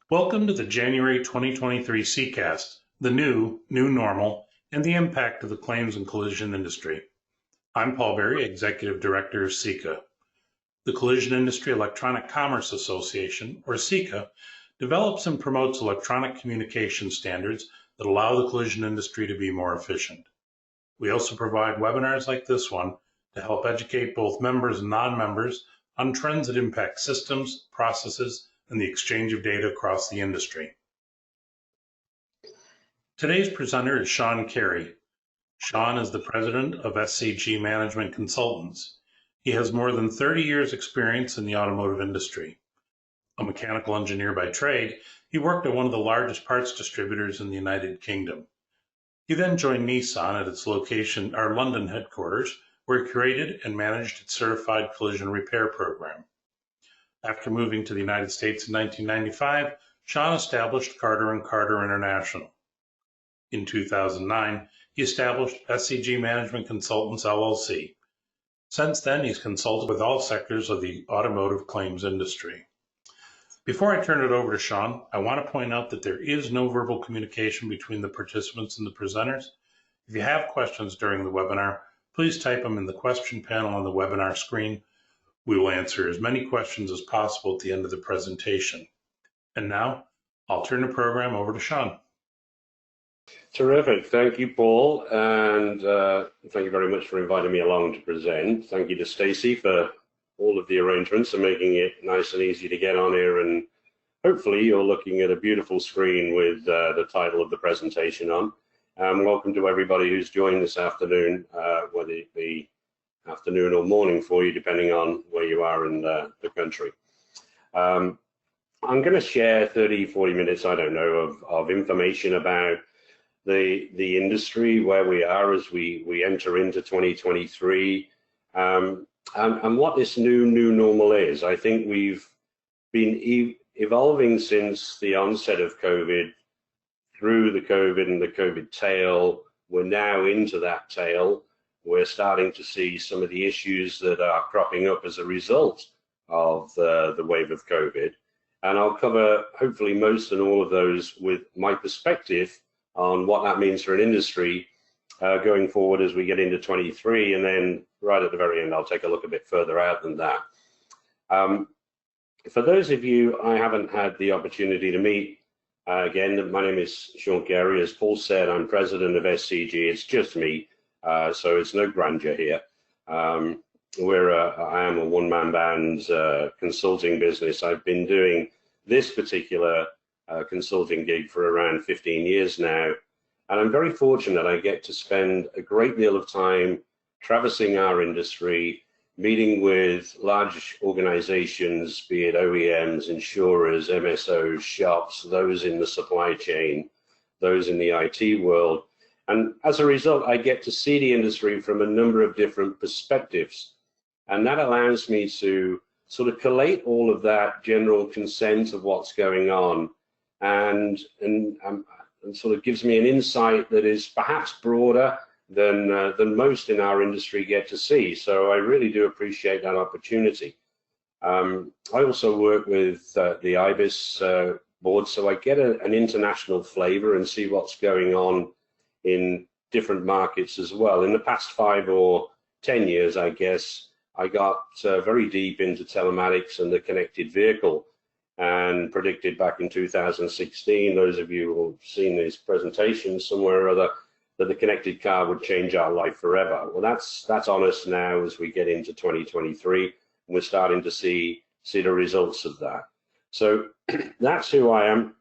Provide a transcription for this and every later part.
Welcome to the January 2023 CIECAST, the new normal, and the impact of the claims and collision industry. I'm Paul Berry, Executive Director of CIECA. The Collision Industry Electronic Commerce Association, or CIECA, develops and promotes electronic communication standards that allow the collision industry to be more efficient. We also provide webinars like this one to help educate both members and non-members on trends that impact systems, processes, and the exchange of data across the industry. Today's presenter is Carey. Sean is the president of SCG Management Consultants. He has more than 30 years experience in the automotive industry. A mechanical engineer by trade, he worked at one of the largest parts distributors in the United Kingdom. He then joined Nissan at its our London headquarters, where he created and managed its certified collision repair program. After moving to the United States in 1995, Sean established Carter & Carter International. In 2009, he established SCG Management Consultants, LLC. Since then, he's consulted with all sectors of the automotive claims industry. Before I turn it over to Sean, I want to point out that there is no verbal communication between the participants and the presenters. If you have questions during the webinar, please type them in the question panel on the webinar screen. We will answer as many questions as possible at the end of the presentation. And now, I'll turn the program over to Sean. Terrific. Thank you, Paul, and thank you very much for inviting me along to present. Thank you to Stacey for all of the arrangements and making it nice and easy to get on here, and hopefully you're looking at a beautiful screen with the title of the presentation on. Welcome to everybody who's joined this afternoon, whether it be afternoon or morning for you, depending on where you are in the country. I'm going to share 30-40 minutes, I don't know, of information about the industry, where we are as we enter into 2023, and what this new normal is. I think we've been evolving since the onset of COVID, through the COVID and the COVID tail. We're now into that tail. We're starting to see some of the issues that are cropping up as a result of the wave of COVID. And I'll cover hopefully most and all of those with my perspective on what that means for an industry going forward as we get into 23. And then right at the very end, I'll take a look a bit further out than that. For those of you I haven't had the opportunity to meet, again, my name is Carey. As Paul said, I'm president of SCG. It's just me. So it's no grandeur here. I am a one-man band consulting business. I've been doing this particular consulting gig for around 15 years now, and I'm very fortunate I get to spend a great deal of time traversing our industry, meeting with large organizations, be it OEMs, insurers, MSOs, shops, those in the supply chain, those in the IT world. And as a result, I get to see the industry from a number of different perspectives. And that allows me to sort of collate all of that general consent of what's going on, and sort of gives me an insight that is perhaps broader than most in our industry get to see. So I really do appreciate that opportunity. I also work with the IBIS board, so I get an international flavor and see what's going on in different markets as well. In the past 5 or 10 years, I guess, I got very deep into telematics and the connected vehicle, and predicted back in 2016, those of you who have seen these presentations somewhere or other, that the connected car would change our life forever. Well, that's on us now as we get into 2023, and we're starting to see the results of that. So that's who I am.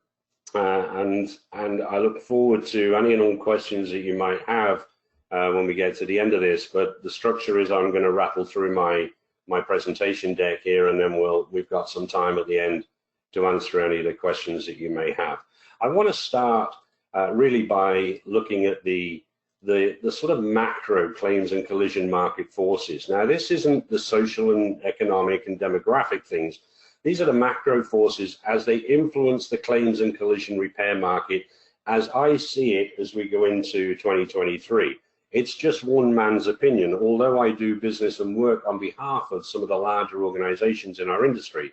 And I look forward to any and all questions that you might have when we get to the end of this. But the structure is I'm going to rattle through my presentation deck here, and then we've got some time at the end to answer any of the questions that you may have. I want to start really by looking at the sort of macro claims and collision market forces. Now, this isn't the social and economic and demographic things. These are the macro forces as they influence the claims and collision repair market as I see it as we go into 2023. It's just one man's opinion. Although I do business and work on behalf of some of the larger organizations in our industry,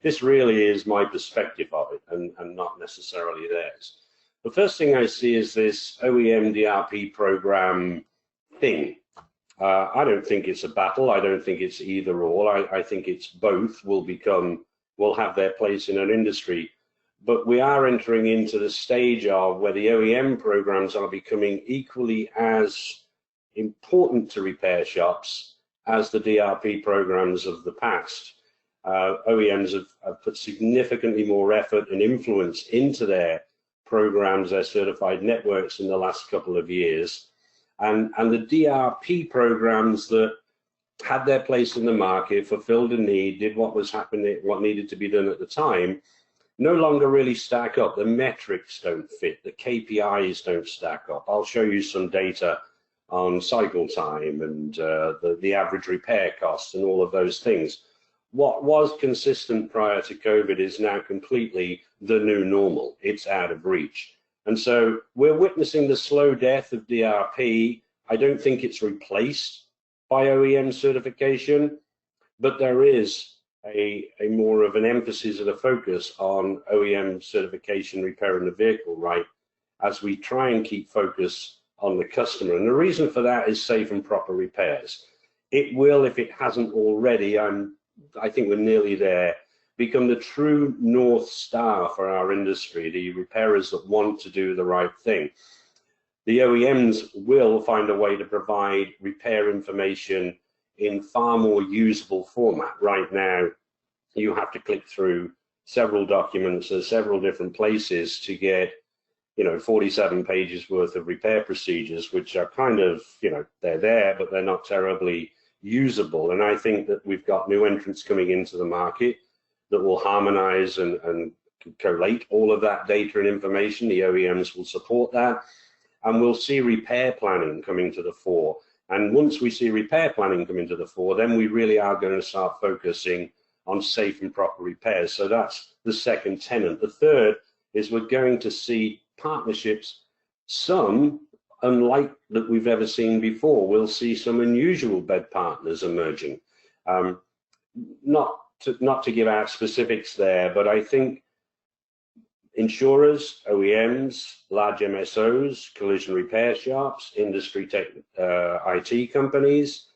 this really is my perspective of it and not necessarily theirs. The first thing I see is this OEM DRP program thing. I don't think it's a battle. I don't think it's either or. I think it's both will have their place in an industry. But we are entering into the stage of where the OEM programs are becoming equally as important to repair shops as the DRP programs of the past. OEMs have put significantly more effort and influence into their programs, their certified networks in the last couple of years. And the DRP programs that had their place in the market, fulfilled a need, did what was happening, what needed to be done at the time, no longer really stack up. The metrics don't fit, the KPIs don't stack up. I'll show you some data on cycle time and the average repair cost and all of those things. What was consistent prior to COVID is now completely the new normal. It's out of reach. And so we're witnessing the slow death of DRP. I don't think it's replaced by OEM certification, but there is a more of an emphasis and a focus on OEM certification repairing the vehicle, right, as we try and keep focus on the customer. And the reason for that is safe and proper repairs. It will, if it hasn't already, I think we're nearly there, become the true North Star for our industry, the repairers that want to do the right thing. The OEMs will find a way to provide repair information in far more usable format. Right now, you have to click through several documents at several different places to get, 47 pages worth of repair procedures, which are kind of, they're there, but they're not terribly usable. And I think that we've got new entrants coming into the market that will harmonize and collate all of that data and information. The OEMs will support that, and we'll see repair planning coming to the fore. And once we see repair planning coming to the fore, then we really are going to start focusing on safe and proper repairs. So that's the second tenet. The third is we're going to see partnerships, some unlike that we've ever seen before. We'll see some unusual bed partners emerging. Not to give out specifics there, but I think insurers, OEMs, large MSOs, collision repair shops, industry tech, IT companies,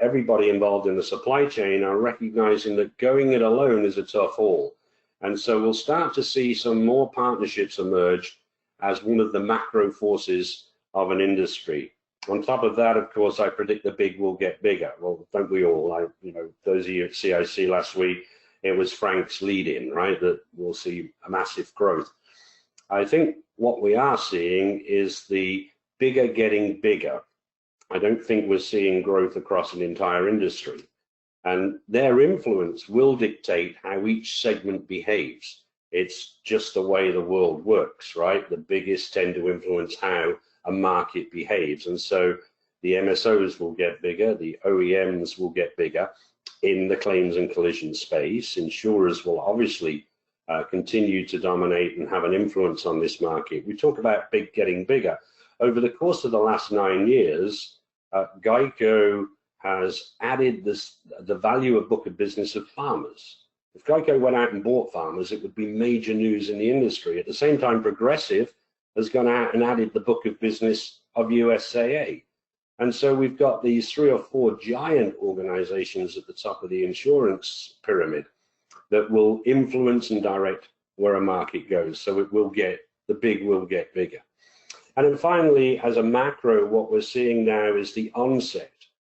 everybody involved in the supply chain are recognizing that going it alone is a tough haul. And so we'll start to see some more partnerships emerge as one of the macro forces of an industry. On top of that, of course, I predict the big will get bigger. Well, don't we all? Those of you at CIC last week, it was Frank's lead-in, right, that we'll see a massive growth. I think what we are seeing is the bigger getting bigger. I don't think we're seeing growth across an entire industry. And their influence will dictate how each segment behaves. It's just the way the world works, right? The biggest tend to influence how a market behaves. And so the MSOs will get bigger, the OEMs will get bigger in the claims and collision space. Insurers will obviously continue to dominate and have an influence on this market. We talk about big getting bigger. Over the course of the last 9 years, Geico has added the value of book of business of farmers. If Geico went out and bought farmers, it would be major news in the industry. At the same time, Progressive has gone out and added the book of business of USAA. And so we've got these 3 or 4 giant organizations at the top of the insurance pyramid that will influence and direct where a market goes. So the big will get bigger. And then finally, as a macro, what we're seeing now is the onset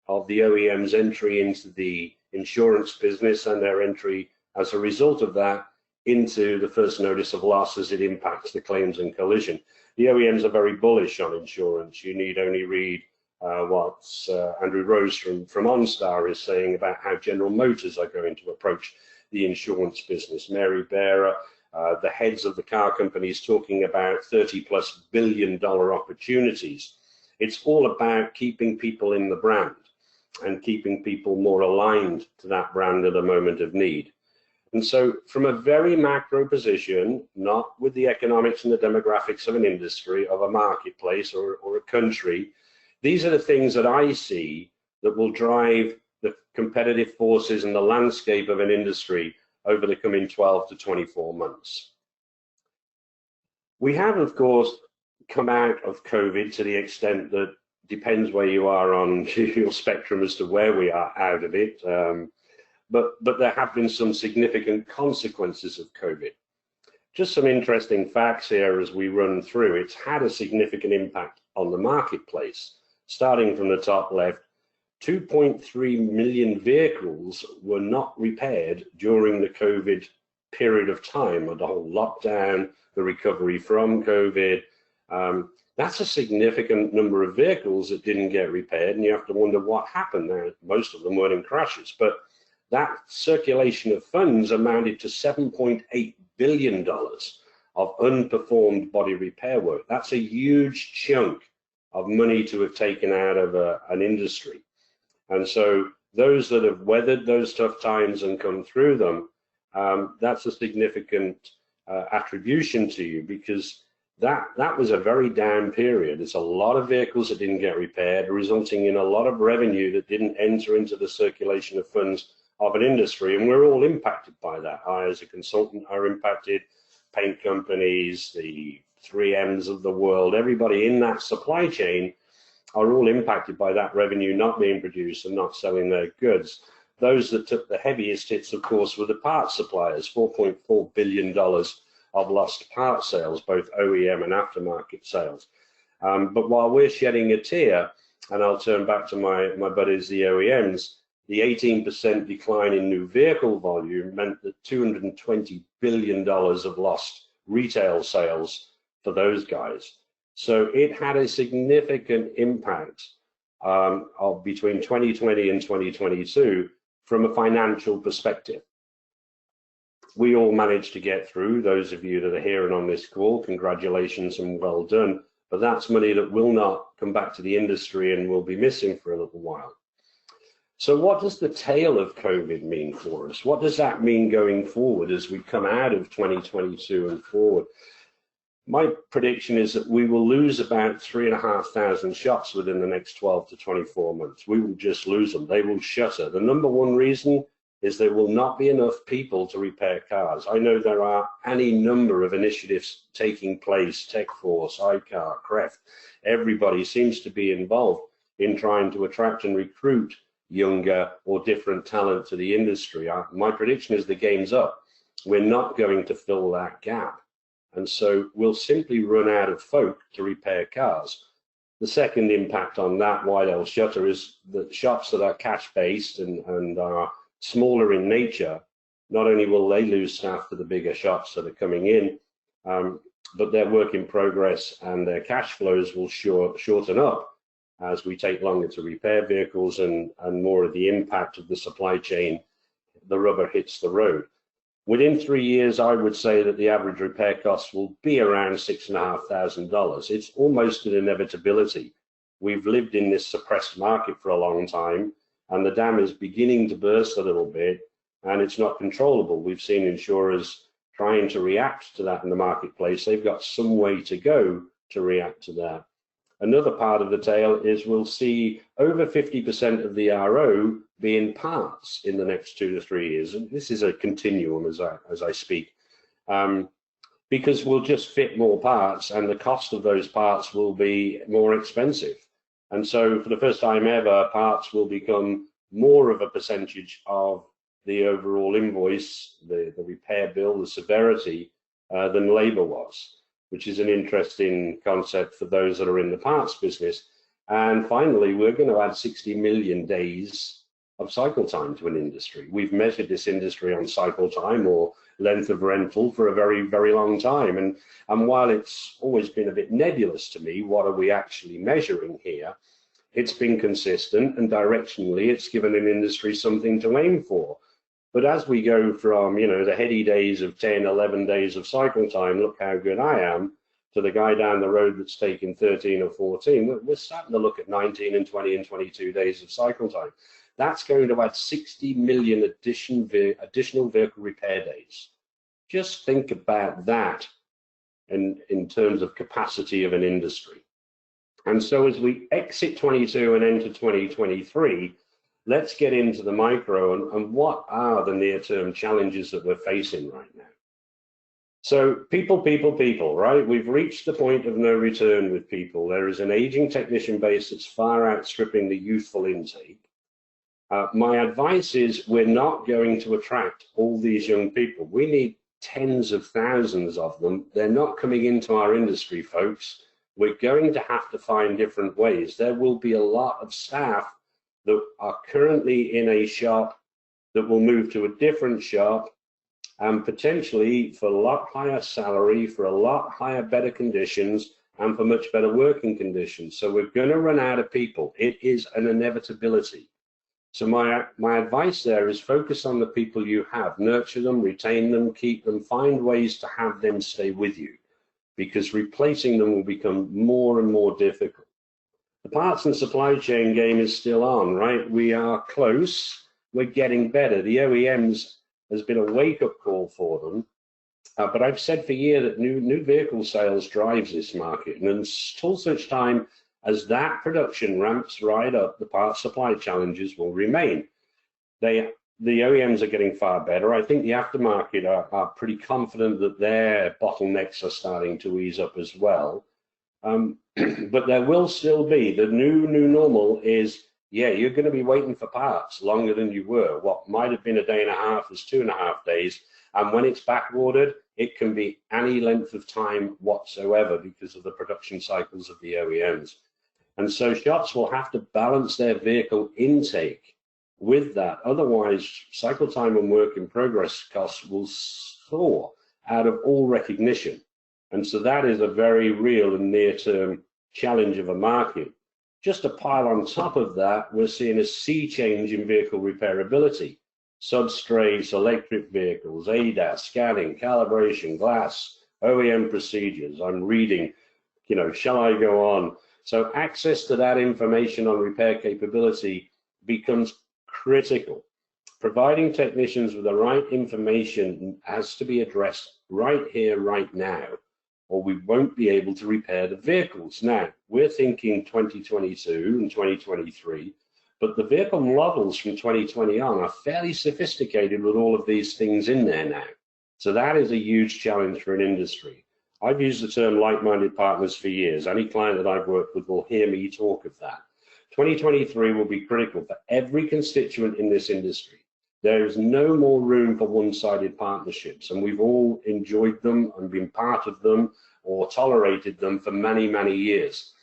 of the OEM's entry into the insurance business and their entry as a result of that into the first notice of loss as it impacts the claims and collision. The OEMs are very bullish on insurance. You need only read what Andrew Rose from OnStar is saying about how General Motors are going to approach the insurance business. Mary Barra, the heads of the car companies talking about $30+ billion opportunities. It's all about keeping people in the brand and keeping people more aligned to that brand at a moment of need. And so from a very macro position, not with the economics and the demographics of an industry, of a marketplace or a country, these are the things that I see that will drive the competitive forces and the landscape of an industry over the coming 12 to 24 months. We have, of course, come out of COVID to the extent that depends where you are on your spectrum as to where we are out of it. But there have been some significant consequences of COVID. Just some interesting facts here as we run through. It's had a significant impact on the marketplace. Starting from the top left, 2.3 million vehicles were not repaired during the COVID period of time, or the whole lockdown, the recovery from COVID. That's a significant number of vehicles that didn't get repaired, and you have to wonder what happened there. Most of them weren't in crashes, but that circulation of funds amounted to $7.8 billion of unperformed body repair work. That's a huge chunk of money to have taken out of an industry. And so those that have weathered those tough times and come through them, that's a significant attribution to you, because that was a very down period. There's a lot of vehicles that didn't get repaired, resulting in a lot of revenue that didn't enter into the circulation of funds of an industry, and we're all impacted by that. I, as a consultant, are impacted, paint companies, the 3Ms of the world, everybody in that supply chain are all impacted by that revenue not being produced and not selling their goods. Those that took the heaviest hits, of course, were the parts suppliers, $4.4 billion of lost part sales, both OEM and aftermarket sales. But while we're shedding a tear, and I'll turn back to my buddies, the OEMs, the 18% decline in new vehicle volume meant that $220 billion of lost retail sales for those guys. So it had a significant impact of between 2020 and 2022 from a financial perspective. We all managed to get through. Those of you that are here and on this call, congratulations and well done. But that's money that will not come back to the industry and will be missing for a little while. So what does the tail of COVID mean for us? What does that mean going forward as we come out of 2022 and forward? My prediction is that we will lose about 3,500 shops within the next 12 to 24 months. We will just lose them. They will shutter. The number one reason is there will not be enough people to repair cars. I know there are any number of initiatives taking place, TechForce, CIECAST, CREFT. Everybody seems to be involved in trying to attract and recruit younger or different talent to the industry. My prediction is the game's up. We're not going to fill that gap. And so we'll simply run out of folk to repair cars. The second impact on that, why they'll shutter, is that shops that are cash-based and are smaller in nature, not only will they lose staff for the bigger shops that are coming in, but their work in progress and their cash flows will shorten up as we take longer to repair vehicles and more of the impact of the supply chain, the rubber hits the road. Within 3 years, I would say that the average repair cost will be around $6,500. It's almost an inevitability. We've lived in this suppressed market for a long time, and the dam is beginning to burst a little bit, and it's not controllable. We've seen insurers trying to react to that in the marketplace. They've got some way to go to react to that. Another part of the tale is we'll see over 50% of the RO being parts in the next 2 to 3 years. And this is a continuum as I speak, because we'll just fit more parts and the cost of those parts will be more expensive. And so for the first time ever, parts will become more of a percentage of the overall invoice, the repair bill, the severity, than labor was, which is an interesting concept for those that are in the parts business. And finally, we're going to add 60 million days of cycle time to an industry. We've measured this industry on cycle time or length of rental for a very, very long time. And while it's always been a bit nebulous to me, what are we actually measuring here? It's been consistent, and directionally, it's given an industry something to aim for. But as we go from, the heady days of 10, 11 days of cycle time, look how good I am, to the guy down the road that's taking 13 or 14, we're starting to look at 19 and 20 and 22 days of cycle time. That's going to add 60 million additional vehicle repair days. Just think about that in terms of capacity of an industry. And so as we exit 22 and enter 2023, let's get into the micro and what are the near-term challenges that we're facing right now. So people, right? We've reached the point of no return with people. There is an aging technician base that's far outstripping the youthful intake. My advice is we're not going to attract all these young people. We need tens of thousands of them. They're not coming into our industry, folks. We're going to have to find different ways. There will be a lot of staff that are currently in a shop that will move to a different shop, and potentially for a lot higher salary, for a lot higher, better conditions, and for much better working conditions. So we're going to run out of people. It is an inevitability. So my advice there is focus on the people you have, nurture them, retain them, keep them, find ways to have them stay with you, because replacing them will become more and more difficult. The parts and supply chain game is still on, right? We are close, we're getting better. The OEMs has been a wake-up call for them, but I've said for years that new vehicle sales drives this market, and until such time as that production ramps right up, the parts supply challenges will remain. The OEMs are getting far better. I think the aftermarket are pretty confident that their bottlenecks are starting to ease up as well. But there will still be, the new normal is, yeah, you're going to be waiting for parts longer than you were. What might have been a day and a half is 2.5 days. And when it's back ordered, it can be any length of time whatsoever because of the production cycles of the OEMs. And so shops will have to balance their vehicle intake with that. Otherwise, cycle time and work in progress costs will soar out of all recognition. And so that is a very real and near-term challenge of a market. Just to pile on top of that, we're seeing a sea change in vehicle repairability. Substrates, electric vehicles, ADAS, scanning, calibration, glass, OEM procedures. I'm reading, shall I go on? So access to that information on repair capability becomes critical. Providing technicians with the right information has to be addressed right here, right now, or we won't be able to repair the vehicles. Now, we're thinking 2022 and 2023, but the vehicle models from 2020 on are fairly sophisticated with all of these things in there now. So that is a huge challenge for an industry. I've used the term like-minded partners for years. Any client that I've worked with will hear me talk of that. 2023 will be critical for every constituent in this industry. There is no more room for one-sided partnerships, and we've all enjoyed them and been part of them or tolerated them for many, many years.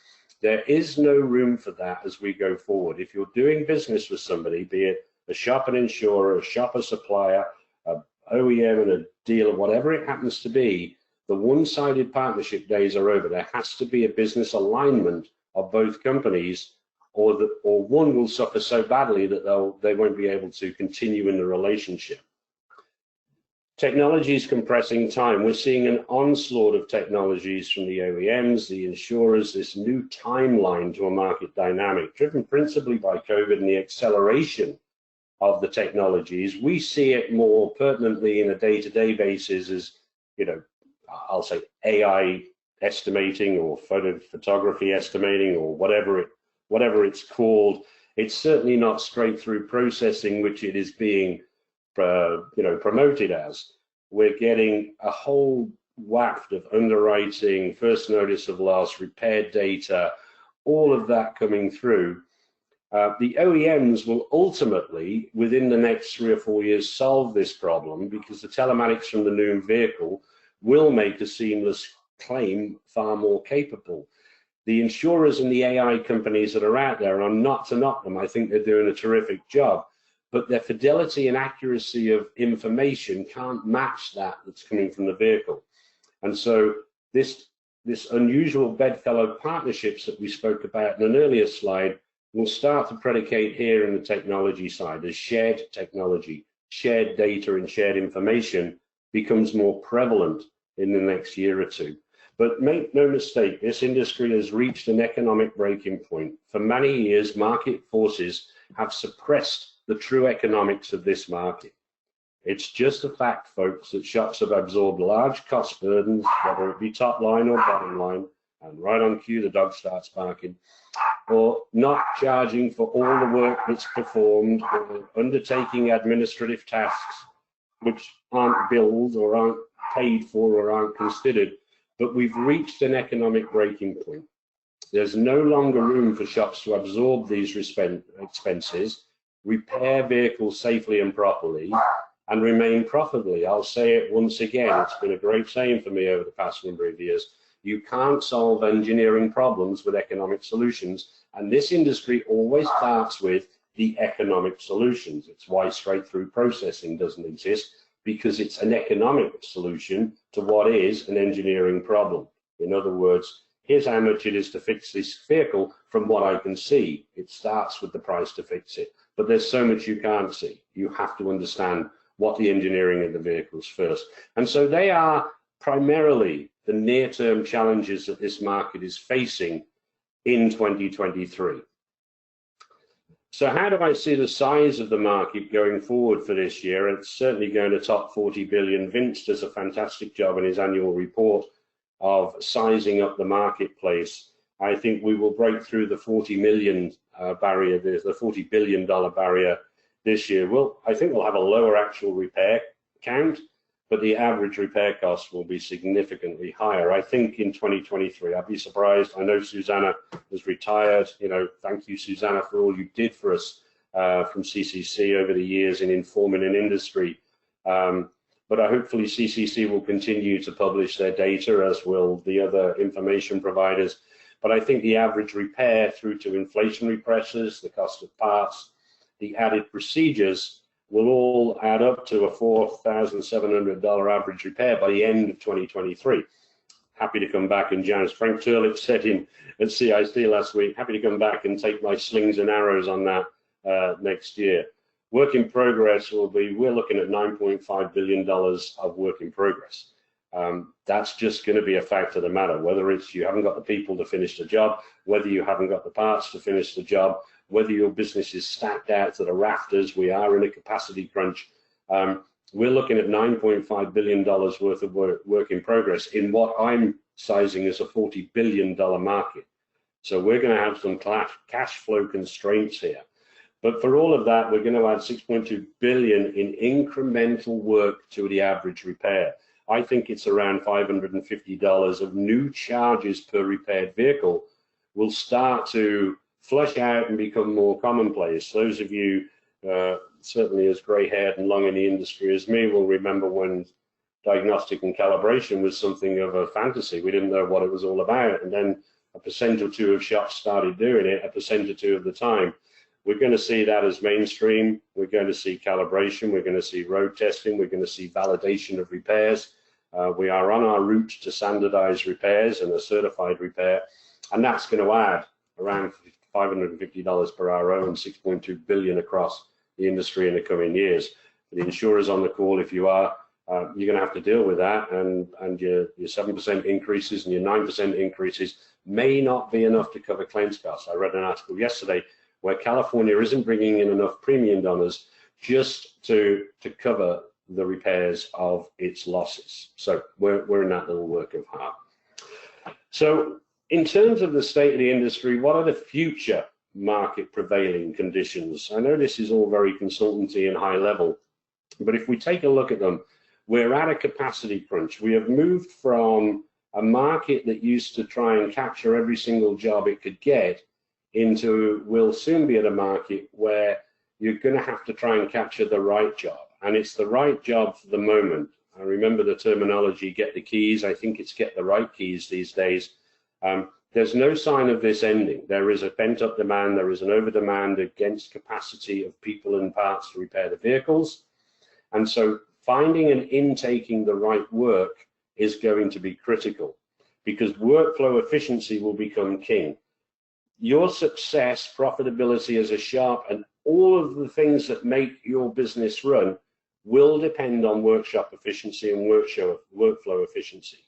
There is no room for that as we go forward. If you're doing business with somebody, be it a shop and insurer, a shop or supplier, an OEM and a dealer, whatever it happens to be, the one-sided partnership days are over. There has to be a business alignment of both companies, or one will suffer so badly that they won't be able to continue in the relationship. Technology is compressing time. We're seeing an onslaught of technologies from the OEMs, the insurers, this new timeline to a market dynamic, driven principally by COVID and the acceleration of the technologies. We see it more pertinently in a day-to-day basis as, I'll say AI estimating or photography estimating or whatever it's called. It's certainly not straight through processing, which it is being promoted as. We're getting a whole waft of underwriting, first notice of loss, repair data, all of that coming through. The OEMs will ultimately, within the next 3 or 4 years, solve this problem because the telematics from the new vehicle will make a seamless claim far more capable. The insurers and the AI companies that are out there, and I'm not to knock them, I think they're doing a terrific job, but their fidelity and accuracy of information can't match that's coming from the vehicle. And so this unusual bedfellow partnerships that we spoke about in an earlier slide will start to predicate here in the technology side as shared technology, shared data and shared information becomes more prevalent in the next year or two. But make no mistake, this industry has reached an economic breaking point. For many years, market forces have suppressed the true economics of this market. It's just a fact, folks, that shops have absorbed large cost burdens, whether it be top line or bottom line, and right on cue, the dog starts barking. or not charging for all the work that's performed, or undertaking administrative tasks which aren't billed or aren't paid for or aren't considered. But we've reached an economic breaking point. There's no longer room for shops to absorb these expenses, repair vehicles safely and properly, and remain profitably. I'll say it once again, it's been a great saying for me over the past number of years. You can't solve engineering problems with economic solutions, and this industry always starts with the economic solutions. It's why straight-through processing doesn't exist, because it's an economic solution to what is an engineering problem. In other words, here's how much it is to fix this vehicle from what I can see. It starts with the price to fix it, but there's so much you can't see. You have to understand what the engineering of the vehicles first. And so they are primarily the near-term challenges that this market is facing in 2023. So how do I see the size of the market going forward for this year? It's certainly going to top 40 billion. Vince does a fantastic job in his annual report of sizing up the marketplace. I think we will break through the 40 million barrier, the $40 billion barrier this year. I think we'll have a lower actual repair count, but the average repair cost will be significantly higher. I think in 2023, I'd be surprised. I know Susanna has retired. You know, thank you, Susanna, for all you did for us from CCC over the years in informing an industry. But hopefully CCC will continue to publish their data, as will the other information providers. But I think the average repair, through to inflationary pressures, the cost of parts, the added procedures, will all add up to a $4,700 average repair by the end of 2023. Happy to come back, and Janice, Frank Turlick said at CIC last week, happy to come back and take my slings and arrows on that next year. Work in progress will be, we're looking at $9.5 billion of work in progress. That's just going to be a fact of the matter, whether it's you haven't got the people to finish the job, whether you haven't got the parts to finish the job, whether your business is stacked out to the rafters. We are in a capacity crunch. We're looking at $9.5 billion worth of work in progress in what I'm sizing as a $40 billion market. So we're going to have some cash flow constraints here. But for all of that, we're going to add $6.2 billion in incremental work to the average repair. I think it's around $550 of new charges per repaired vehicle will start to flush out and become more commonplace. Those of you certainly as grey-haired and long in the industry as me will remember when diagnostic and calibration was something of a fantasy. We didn't know what it was all about, and then a percent or two of shops started doing it a percent or two of the time. We're going to see that as mainstream. We're going to see calibration. We're going to see road testing. We're going to see validation of repairs. We are on our route to standardized repairs and a certified repair, and that's going to add around $550 per RO and $6.2 billion across the industry in the coming years. The insurers on the call, if you are, you're going to have to deal with that, and your 7% increases and your 9% increases may not be enough to cover claims costs. I read an article yesterday where California isn't bringing in enough premium dollars just to cover the repairs of its losses. So we're in that little work of art. So in terms of the state of the industry, what are the future market prevailing conditions? I know this is all very consultancy and high level, but if we take a look at them, we're at a capacity crunch. We have moved from a market that used to try and capture every single job it could get into, we'll soon be at a market where you're going to have to try and capture the right job. And it's the right job for the moment. I remember the terminology, get the keys. I think it's get the right keys these days. There's no sign of this ending. There is a pent-up demand. There is an over-demand against capacity of people and parts to repair the vehicles. And so finding and intaking the right work is going to be critical, because workflow efficiency will become king. Your success, profitability as a shop, and all of the things that make your business run will depend on workshop efficiency and workflow efficiency.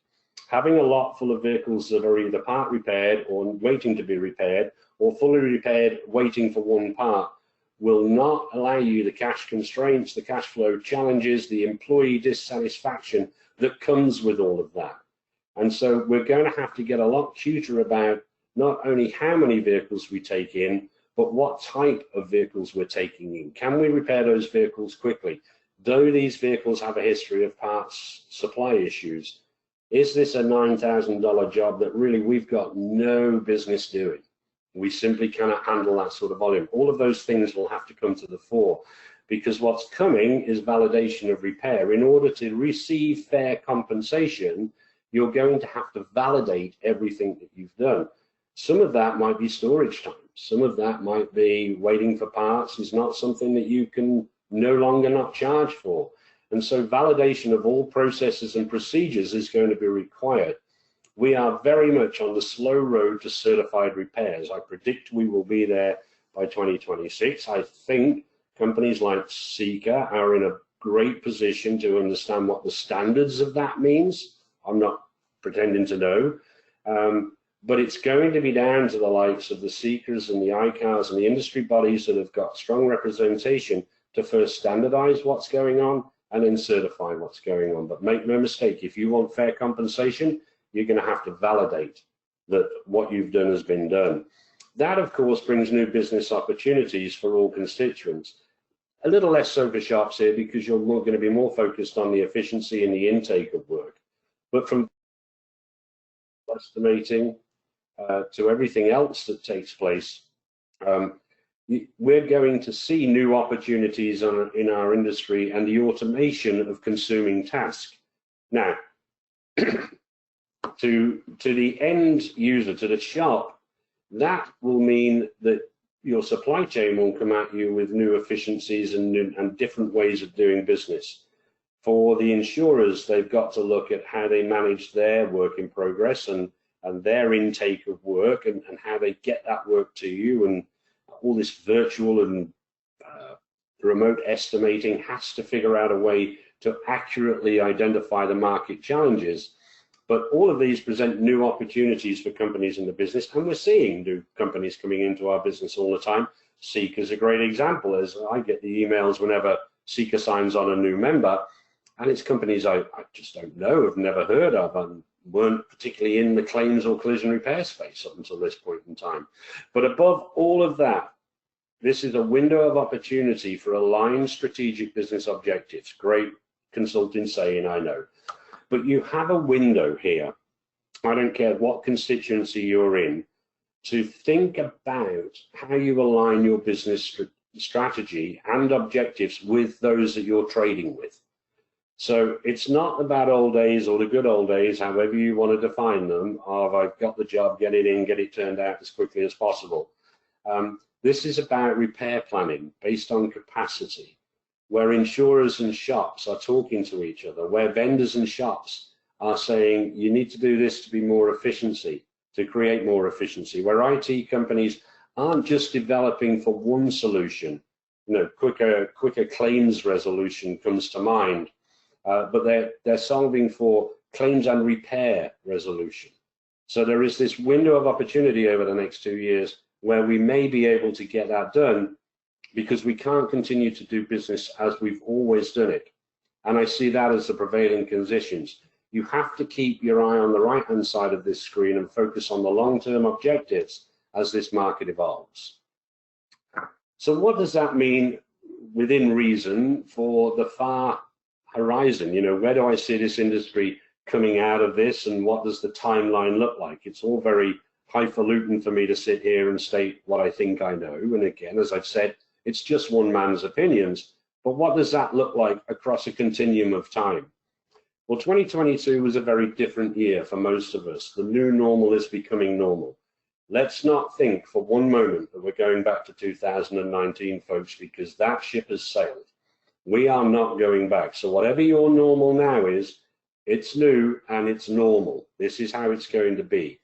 Having a lot full of vehicles that are either part repaired or waiting to be repaired, or fully repaired waiting for one part, will not allow you the cash constraints, the cash flow challenges, the employee dissatisfaction that comes with all of that. And so we're going to have to get a lot cuter about not only how many vehicles we take in, but what type of vehicles we're taking in. Can we repair those vehicles quickly? Do these vehicles have a history of parts supply issues? Is this a $9,000 job that really we've got no business doing? We simply cannot handle that sort of volume. All of those things will have to come to the fore, because what's coming is validation of repair. In order to receive fair compensation, you're going to have to validate everything that you've done. Some of that might be storage time. Some of that might be waiting for parts is not something that you can no longer not charge for. And so validation of all processes and procedures is going to be required. We are very much on the slow road to certified repairs. I predict we will be there by 2026. I think companies like CIECA are in a great position to understand what the standards of that means. I'm not pretending to know, but it's going to be down to the likes of the CIECAs and the CIECAST and the industry bodies that have got strong representation to first standardize what's going on and then certify what's going on. But make no mistake, if you want fair compensation, you're going to have to validate that what you've done has been done. That, of course, brings new business opportunities for all constituents. A little less so for shops here, because you're going to be more focused on the efficiency and the intake of work. But from estimating to everything else that takes place, we're going to see new opportunities in our industry and the automation of consuming tasks. Now, to the end user, to the shop, that will mean that your supply chain will come at you with new efficiencies and different ways of doing business. For the insurers, they've got to look at how they manage their work in progress and their intake of work and how they get that work to you, and all this virtual and remote estimating has to figure out a way to accurately identify the market challenges. But all of these present new opportunities for companies in the business, and we're seeing new companies coming into our business all the time. CIECA is a great example, as I get the emails whenever CIECA signs on a new member, and it's companies I just don't know, have never heard of, and weren't particularly in the claims or collision repair space up until this point in time. But above all of that, this is a window of opportunity for aligned strategic business objectives. Great consulting saying, I know. But you have a window here, I don't care what constituency you're in, to think about how you align your business strategy and objectives with those that you're trading with. So it's not about old days or the good old days, however you want to define them, of I've got the job, get it in, get it turned out as quickly as possible. This is about repair planning based on capacity, where insurers and shops are talking to each other, where vendors and shops are saying, you need to do this to be more efficiency, to create more efficiency, where IT companies aren't just developing for one solution. You know, quicker claims resolution comes to mind, but they're solving for claims and repair resolution. So there is this window of opportunity over the next 2 years where we may be able to get that done, because we can't continue to do business as we've always done it. And I see that as the prevailing conditions. You have to keep your eye on the right-hand side of this screen and focus on the long-term objectives as this market evolves. So what does that mean within reason for the far horizon? You know, where do I see this industry coming out of this, and what does the timeline look like? It's all very highfalutin for me to sit here and state what I think I know. And again, as I've said, it's just one man's opinions, but what does that look like across a continuum of time? Well, 2022 was a very different year for most of us. The new normal is becoming normal. Let's not think for one moment that we're going back to 2019, folks, because that ship has sailed. We are not going back. So whatever your normal now is, it's new and it's normal. This is how it's going to be.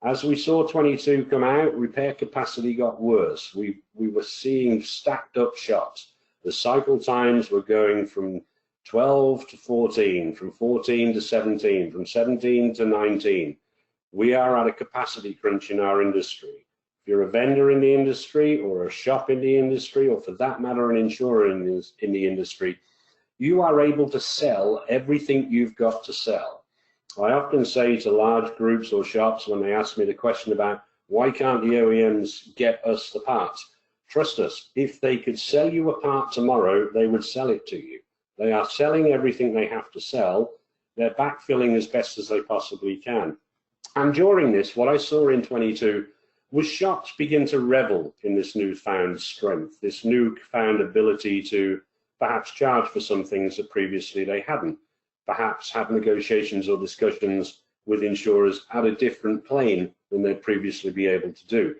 As we saw 22 come out, repair capacity got worse. We were seeing stacked up shops. The cycle times were going from 12 to 14, from 14 to 17, from 17 to 19. We are at a capacity crunch in our industry. If you're a vendor in the industry, or a shop in the industry, or for that matter, an insurer in the industry, you are able to sell everything you've got to sell. I often say to large groups or shops when they ask me the question about Why can't the OEMs get us the parts? Trust us, if they could sell you a part tomorrow, they would sell it to you. They are selling everything they have to sell. They're backfilling as best as they possibly can. And during this, what I saw in 22 was shops begin to revel in this newfound strength, this newfound ability to perhaps charge for some things that previously they hadn't, perhaps have negotiations or discussions with insurers at a different plane than they'd previously be able to do.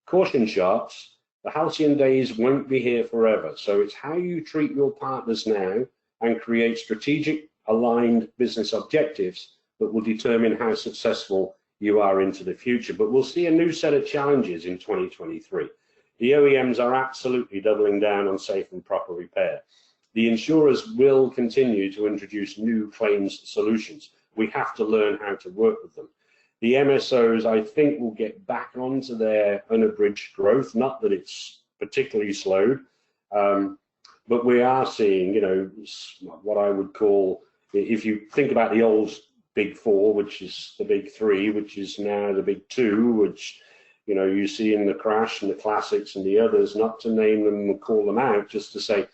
Caution shops, the halcyon days won't be here forever. So it's how you treat your partners now and create strategic aligned business objectives that will determine how successful you are into the future. But we'll see a new set of challenges in 2023. The OEMs are absolutely doubling down on safe and proper repair. The insurers will continue to introduce new claims solutions. We have to learn how to work with them. The MSOs, I think, will get back onto their unabridged growth, not that it's particularly slowed, but we are seeing, you know, what I would call, if you think about the old big four, which is the big three, which is now the big two, which, you know, you see in the Crash and the Classics and the others, not to name them and call them out, just to say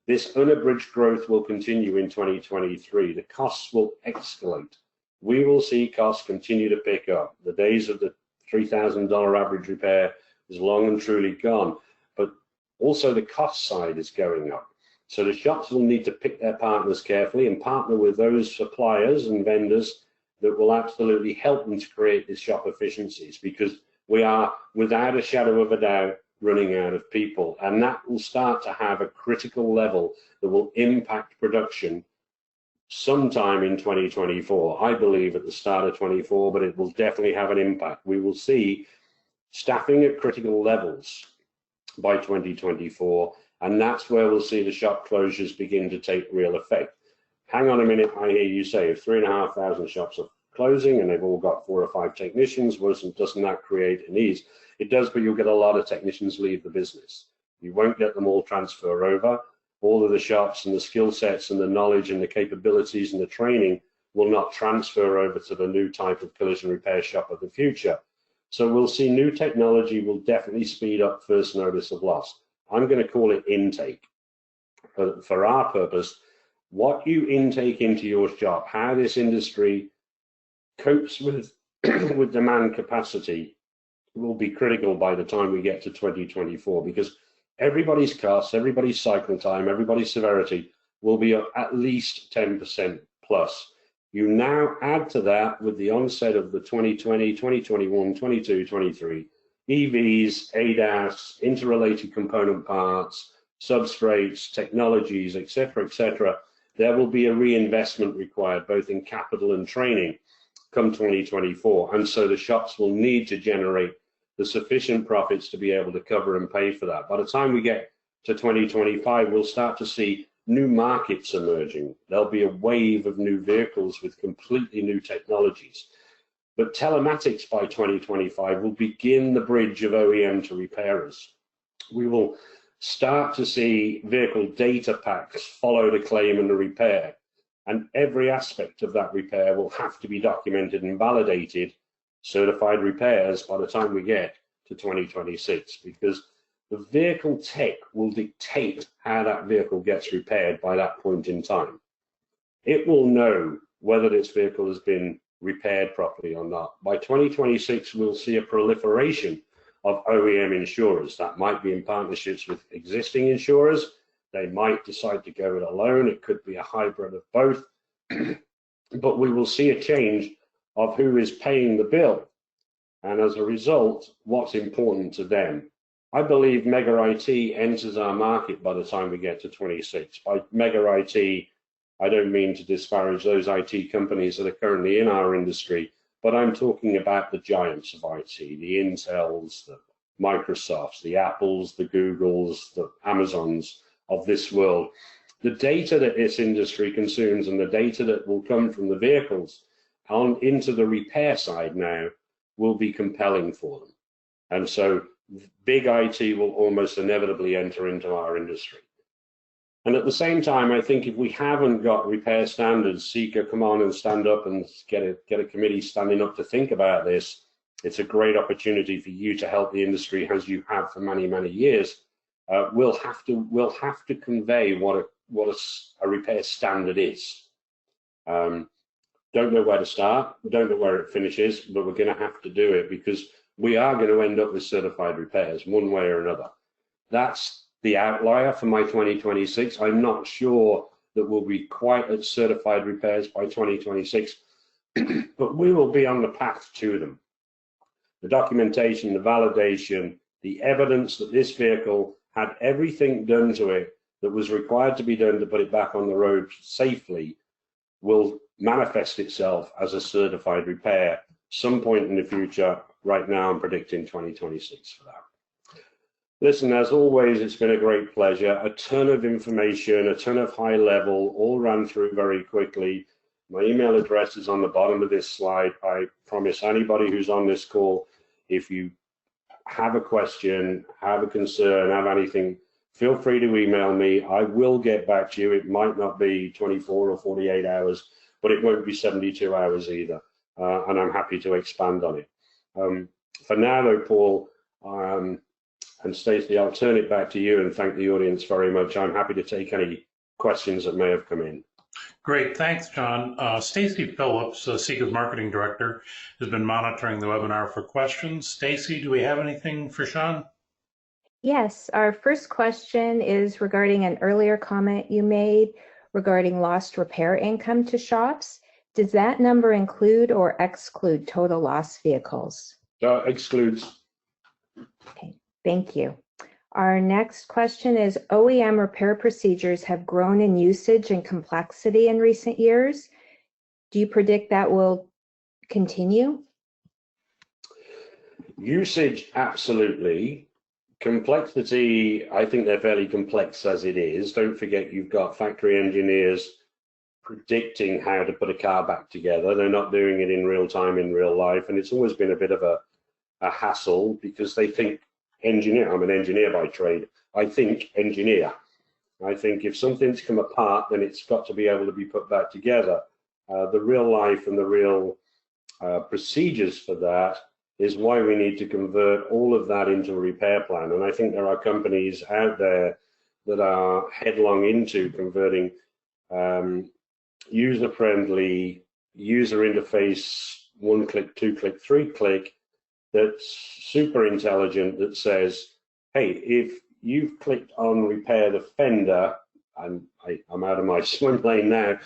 this unabridged growth will continue in 2023. The costs will escalate. We will see costs continue to pick up. The days of the $3,000 average repair is long and truly gone, but also the cost side is going up. So the shops will need to pick their partners carefully and partner with those suppliers and vendors that will absolutely help them to create these shop efficiencies, because we are, without a shadow of a doubt, running out of people. And that will start to have a critical level that will impact production sometime in 2024. I believe at the start of 24, but it will definitely have an impact. We will see staffing at critical levels by 2024, and that's where we'll see the shop closures begin to take real effect. Hang on a minute, I hear you say if 3,500 shops are closing and they've all got 4 or 5 technicians, doesn't that create an ease? It does, but you'll get a lot of technicians leave the business. You won't get them all transfer over. All of the shops and the skill sets and the knowledge and the capabilities and the training will not transfer over to the new type of collision repair shop of the future. So we'll see new technology will definitely speed up first notice of loss. I'm going to call it intake. For our purpose, what you intake into your shop, how this industry copes with, with demand capacity will be critical by the time we get to 2024, because everybody's costs, everybody's cycle time, everybody's severity will be up at least 10% plus. You now add to that with the onset of the 2020, 2021, 22, 23, EVs, ADAS, interrelated component parts, substrates, technologies, etc., there will be a reinvestment required both in capital and training come 2024. And so the shops will need to generate the sufficient profits to be able to cover and pay for that. By the time we get to 2025, we'll start to see new markets emerging. There'll be a wave of new vehicles with completely new technologies. But telematics by 2025 will begin the bridge of OEM to repairers. We will start to see vehicle data packs follow the claim and the repair. And every aspect of that repair will have to be documented and validated, certified repairs by the time we get to 2026, because the vehicle tech will dictate how that vehicle gets repaired by that point in time. It will know whether this vehicle has been repaired properly or not. By 2026, we'll see a proliferation of OEM insurers. That might be in partnerships with existing insurers. They might decide to go it alone. It could be a hybrid of both. But we will see a change of who is paying the bill, and as a result, what's important to them. I believe Mega IT enters our market by the time we get to 26. By Mega IT, I don't mean to disparage those IT companies that are currently in our industry, but I'm talking about the giants of IT, the Intels, the Microsofts, the Apples, the Googles, the Amazons of this world. The data that this industry consumes and the data that will come from the vehicles on into the repair side now will be compelling for them. And so big IT will almost inevitably enter into our industry. And at the same time, I think if we haven't got repair standards, CIECA come on and stand up and get a committee standing up to think about this. It's a great opportunity for you to help the industry as you have for many, many years. We'll have to convey what a repair standard is. Don't know where to start, don't know where it finishes, but we're going to have to do it because we are going to end up with certified repairs one way or another. That's the outlier for my 2026. I'm not sure that we'll be quite at certified repairs by 2026, but we will be on the path to them. The documentation, the validation, the evidence that this vehicle had everything done to it that was required to be done to put it back on the road safely will manifest itself as a certified repair some point in the future. Right now, I'm predicting 2026 for that. Listen, as always, it's been a great pleasure. A ton of information, a ton of high level, all ran through very quickly. My email address is on the bottom of this slide. I promise anybody who's on this call, if you have a question, have a concern, have anything, feel free to email me. I will get back to you. It might not be 24 or 48 hours, but it won't be 72 hours either. And I'm happy to expand on it. For now, though, Paul and Stacey, I'll turn it back to you and thank the audience very much. I'm happy to take any questions that may have come in. Great, thanks, John. Stacey Phillips, CIECAST Marketing Director, has been monitoring the webinar for questions. Stacey, do we have anything for Sean? Yes, our first question is regarding an earlier comment you made regarding lost repair income to shops. Does that number include or exclude total loss vehicles? Excludes. Okay, thank you. Our next question is, OEM repair procedures have grown in usage and complexity in recent years. Do you predict that will continue? Usage, absolutely. Complexity, I think they're fairly complex as it is. Don't forget you've got factory engineers predicting how to put a car back together. They're not doing it in real time, in real life, and it's always been a bit of a hassle because they think engineer. I'm an engineer by trade. I think engineer. I think if something's come apart, then it's got to be able to be put back together. The real life and the real procedures for that is why we need to convert all of that into a repair plan. And I think there are companies out there that are headlong into converting user-friendly, user interface, 1-click, 2-click, 3-click, that's super intelligent, that says, hey, if you've clicked on repair the fender, and I'm out of my swim lane now,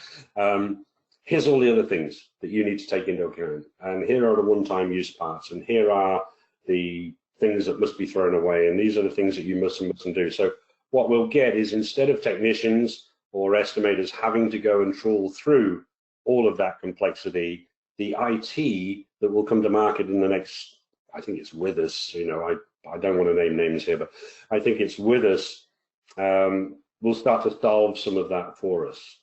here's all the other things that you need to take into account. And here are the one-time use parts, and here are the things that must be thrown away, and these are the things that you must and mustn't do. So what we'll get is, instead of technicians or estimators having to go and trawl through all of that complexity, the IT that will come to market in the next, I think it's with us, you know, I don't want to name names here, but I think it's with us, we'll start to solve some of that for us.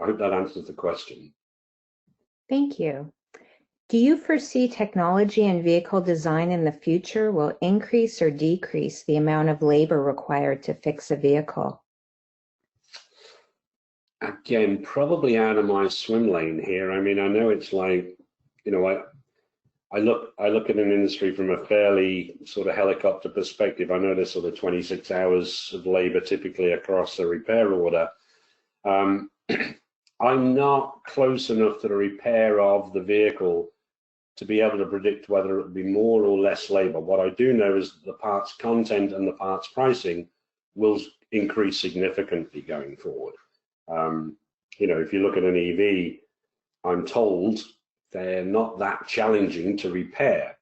I hope that answers the question. Thank you. Do you foresee technology and vehicle design in the future will increase or decrease the amount of labor required to fix a vehicle? Again, probably out of my swim lane here. I mean, I know it's like, you know, I look at an industry from a fairly sort of helicopter perspective. I know there's sort of 26 hours of labor typically across a repair order. I'm not close enough to the repair of the vehicle to be able to predict whether it will be more or less labor. What I do know is that the parts content and the parts pricing will increase significantly going forward. You know, if you look at an EV, I'm told they're not that challenging to repair.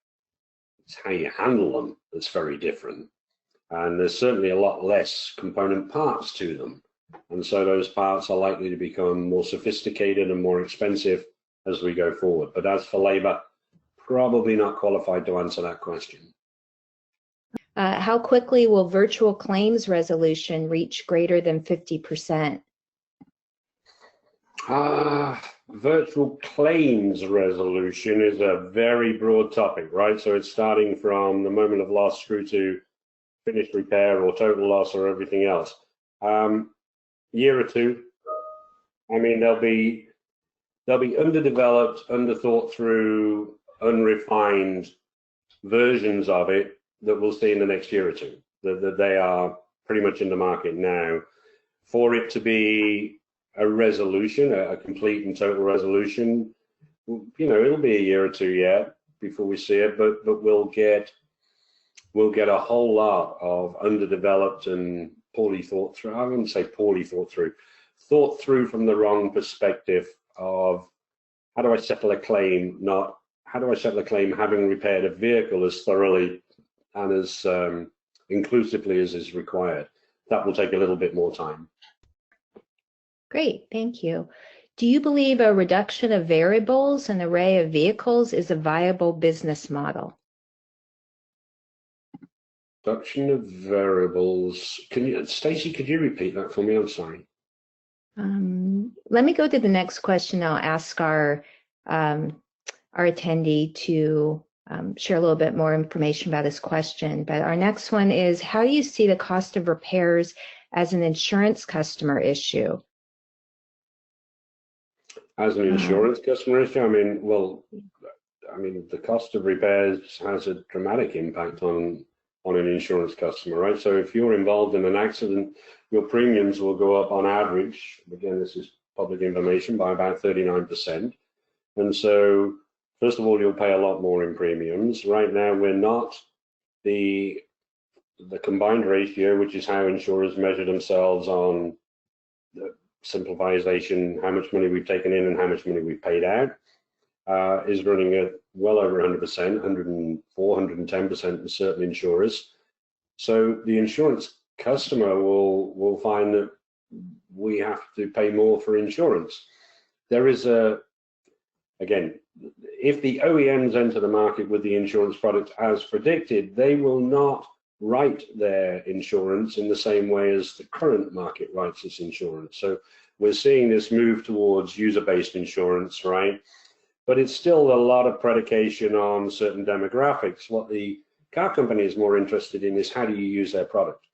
It's how you handle them that's very different. And there's certainly a lot less component parts to them. And so those parts are likely to become more sophisticated and more expensive as we go forward. But as for labor, probably not qualified to answer that question. How quickly will virtual claims resolution reach greater than 50%? Virtual claims resolution is a very broad topic, right? So it's starting from the moment of loss through to finished repair or total loss or everything else. Year or two. I mean, they'll be underdeveloped, underthought through unrefined versions of it that we'll see in the next year or two. That they are pretty much in the market now. For it to be a resolution, a complete and total resolution, you know, it'll be a year or two yet before we see it, but we'll get a whole lot of underdeveloped and poorly thought through. I wouldn't say poorly thought through from the wrong perspective of how do I settle a claim, not how do I settle a claim having repaired a vehicle as thoroughly and as inclusively as is required. That will take a little bit more time. Great, thank you. Do you believe a reduction of variables and array of vehicles is a viable business model? Reduction of variables. Stacey, could you repeat that for me? I'm sorry. Let me go to the next question. I'll ask our attendee to share a little bit more information about this question. But our next one is, how do you see the cost of repairs as an insurance customer issue? As an insurance customer issue, I mean, the cost of repairs has a dramatic impact on an insurance customer, right? So if you're involved in an accident, your premiums will go up on average, again, this is public information, by about 39%. And so, first of all, you'll pay a lot more in premiums. Right now, we're not the combined ratio, which is how insurers measure themselves on the simplification, how much money we've taken in and how much money we've paid out, is running at well over 100%, 104, 110% in certain insurers. So the insurance customer will find that we have to pay more for insurance. There is again, if the OEMs enter the market with the insurance product as predicted, they will not write their insurance in the same way as the current market writes its insurance. So we're seeing this move towards user-based insurance, right? But it's still a lot of predication on certain demographics. What the car company is more interested in is how do you use their product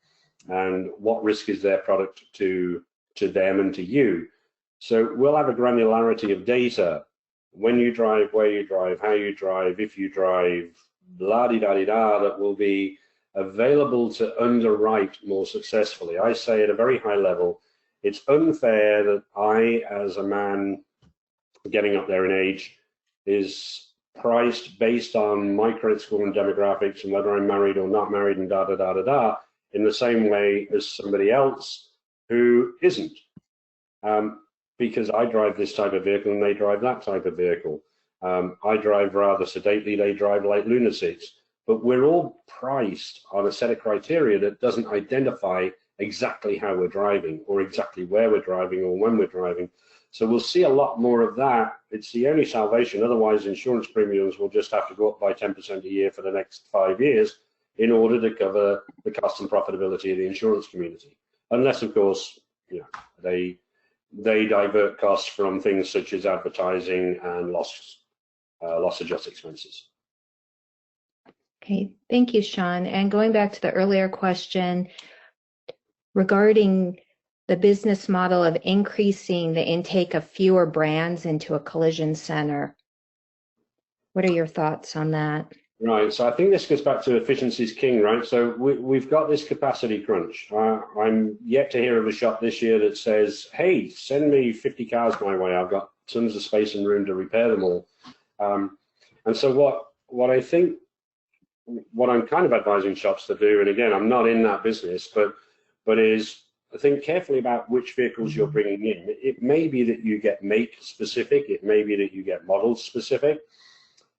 and what risk is their product to them and to you. So we'll have a granularity of data. When you drive, where you drive, how you drive, if you drive, blah-de-da-de-da, that will be available to underwrite more successfully. I say at a very high level, it's unfair that I, as a man getting up there in age, is priced based on my credit score and demographics and whether I'm married or not married and da-da-da-da-da, in the same way as somebody else who isn't. Because I drive this type of vehicle and they drive that type of vehicle. I drive rather sedately, they drive like lunatics. But we're all priced on a set of criteria that doesn't identify exactly how we're driving or exactly where we're driving or when we're driving. So we'll see a lot more of that. It's the only salvation. Otherwise, insurance premiums will just have to go up by 10% a year for the next 5 years in order to cover the cost and profitability of the insurance community. Unless, of course, you know, they divert costs from things such as advertising and loss adjust expenses. Okay, thank you, Sean. And going back to the earlier question regarding the business model of increasing the intake of fewer brands into a collision center, what are your thoughts on that? Right, so I think this goes back to efficiency is king, right? So we've got this capacity crunch. I'm yet to hear of a shop this year that says, hey, send me 50 cars my way. I've got tons of space and room to repair them all. And so what I think, what I'm kind of advising shops to do, and again, I'm not in that business, but is think carefully about which vehicles you're bringing in. It may be that you get make specific. It may be that you get model specific.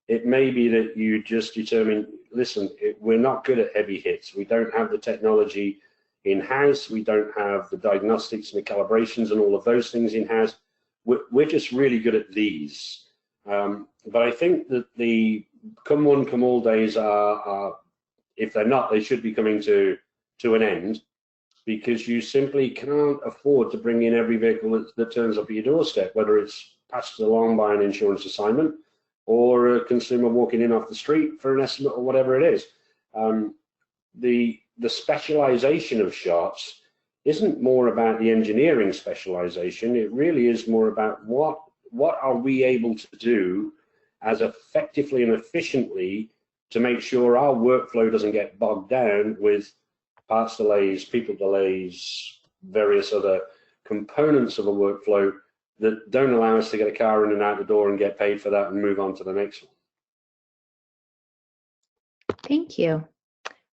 It may be that you just determine, listen, we're not good at heavy hits. We don't have the technology in-house. We don't have the diagnostics and the calibrations and all of those things in-house. We're just really good at these. But I think that the come one, come all days are, if they're not, they should be coming to an end, because you simply can't afford to bring in every vehicle that turns up at your doorstep, whether it's passed along by an insurance assignment or a consumer walking in off the street for an estimate or whatever it is. The specialization of shops isn't more about the engineering specialization. It really is more about what are we able to do as effectively and efficiently to make sure our workflow doesn't get bogged down with parts delays, people delays, various other components of a workflow that don't allow us to get a car in and out the door and get paid for that and move on to the next one. Thank you.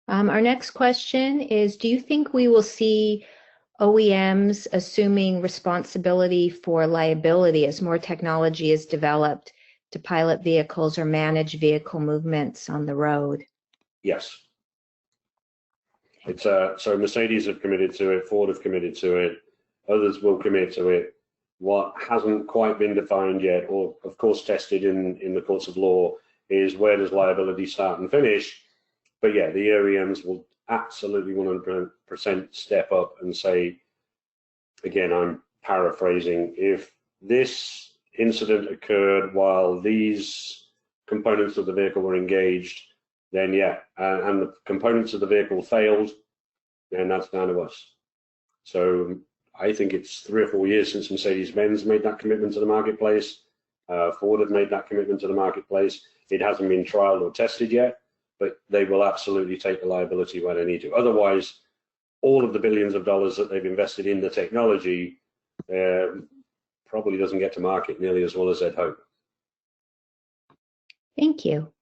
Our next question is, do you think we will see OEMs assuming responsibility for liability as more technology is developed to pilot vehicles or manage vehicle movements on the road? Yes. It's so Mercedes have committed to it, Ford have committed to it, others will commit to it. What hasn't quite been defined yet, or of course tested in the courts of law, is where does liability start and finish. But yeah, the OEMs will absolutely 100% step up and say, again, I'm paraphrasing, if this incident occurred while these components of the vehicle were engaged, then yeah, and the components of the vehicle failed, then that's down to us. So I think it's 3 or 4 years since Mercedes-Benz made that commitment to the marketplace. Ford have made that commitment to the marketplace. It hasn't been trialed or tested yet, but they will absolutely take the liability where they need to. Otherwise, all of the billions of dollars that they've invested in the technology probably doesn't get to market nearly as well as they'd hope. Thank you.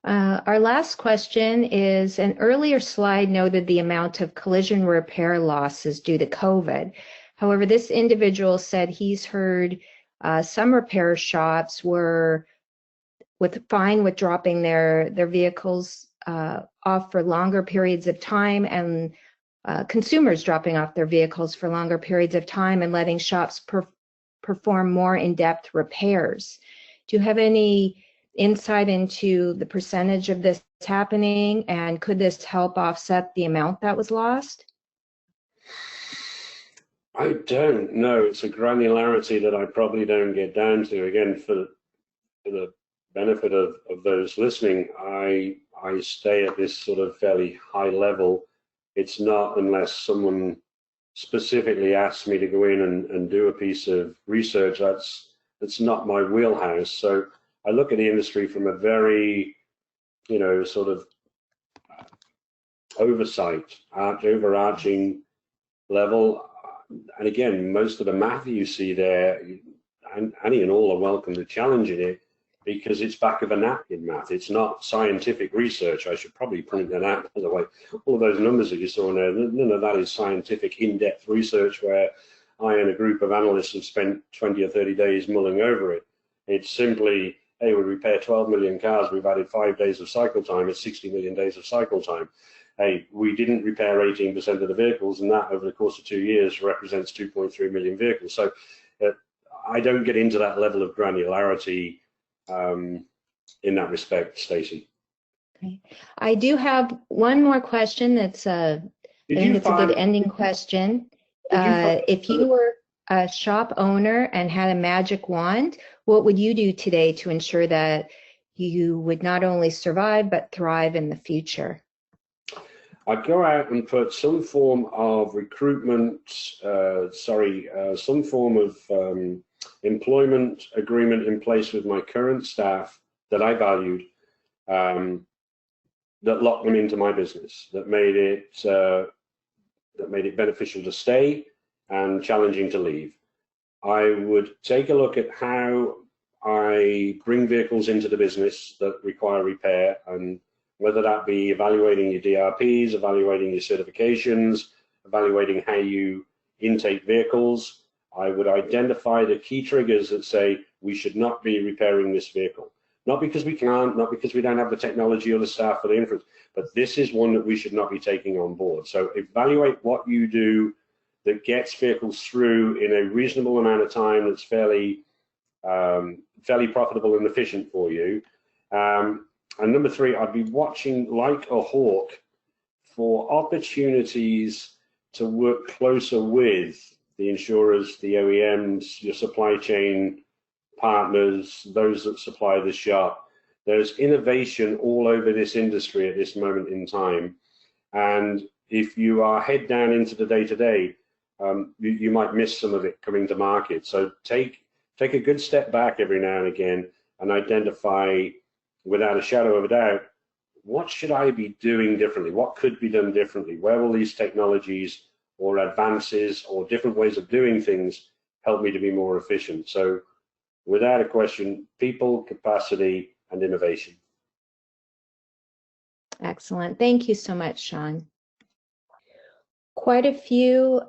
Our last question is, an earlier slide noted the amount of collision repair losses due to COVID. However, this individual said he's heard some repair shops were fine with dropping their vehicles off for longer periods of time, and consumers dropping off their vehicles for longer periods of time and letting shops perform more in-depth repairs. Do you have any insight into the percentage of this happening, and could this help offset the amount that was lost? I don't know. It's a granularity that I probably don't get down to. Again, for the benefit of those listening, I stay at this sort of fairly high level. It's not unless someone specifically asks me to go in and do a piece of research. That's not my wheelhouse. So I look at the industry from a very, sort of overarching level. And again, most of the math you see there, and any and all are welcome to challenging it, because it's back of a napkin math. It's not scientific research. I should probably print that out, by the way. All of those numbers that you saw in there, none of that is scientific in-depth research where I and a group of analysts have spent 20 or 30 days mulling over it. It's simply, hey, we repair 12 million cars, we've added 5 days of cycle time, it's 60 million days of cycle time. Hey, we didn't repair 18% of the vehicles, and that over the course of 2 years represents 2.3 million vehicles. So I don't get into that level of granularity in that respect, Stacey. Okay. I do have one more question that's I think it's a good ending question. If you were a shop owner and had a magic wand, what would you do today to ensure that you would not only survive but thrive in the future? I'd go out and put some form of recruitment, some form of employment agreement in place with my current staff that I valued, that locked them into my business, that made it beneficial to stay and challenging to leave. I would take a look at how I bring vehicles into the business that require repair, and whether that be evaluating your DRPs, evaluating your certifications, evaluating how you intake vehicles. I would identify the key triggers that say we should not be repairing this vehicle. Not because we can't, not because we don't have the technology or the staff or the influence, but this is one that we should not be taking on board. So evaluate what you do that gets vehicles through in a reasonable amount of time that's fairly profitable and efficient for you. And number 3, I'd be watching like a hawk for opportunities to work closer with the insurers, the OEMs, your supply chain partners, those that supply the shop. There's innovation all over this industry at this moment in time. And if you are head down into the day-to-day, you might miss some of it coming to market. So take a good step back every now and again and identify without a shadow of a doubt, what should I be doing differently? What could be done differently? Where will these technologies or advances or different ways of doing things help me to be more efficient? So without a question, people, capacity, and innovation. Excellent. Thank you so much, Sean. Quite a few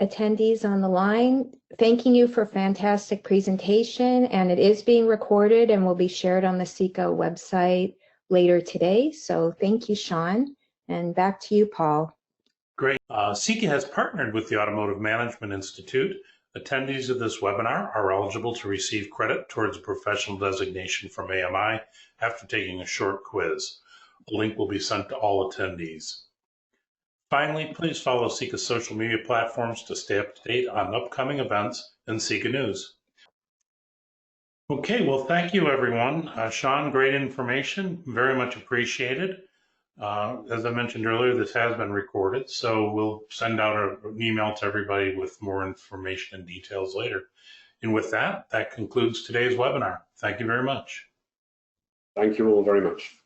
attendees on the line. Thanking you for a fantastic presentation, and it is being recorded and will be shared on the CIECA website later today. So thank you, Sean, and back to you, Paul. Great. CIECA has partnered with the Automotive Management Institute. Attendees of this webinar are eligible to receive credit towards a professional designation from AMI after taking a short quiz. A link will be sent to all attendees. Finally, please follow CIECA's social media platforms to stay up to date on upcoming events and CIECA news. Okay, well, thank you, everyone. Sean, great information, very much appreciated. As I mentioned earlier, this has been recorded, so we'll send out an email to everybody with more information and details later. And with that, that concludes today's webinar. Thank you very much. Thank you all very much.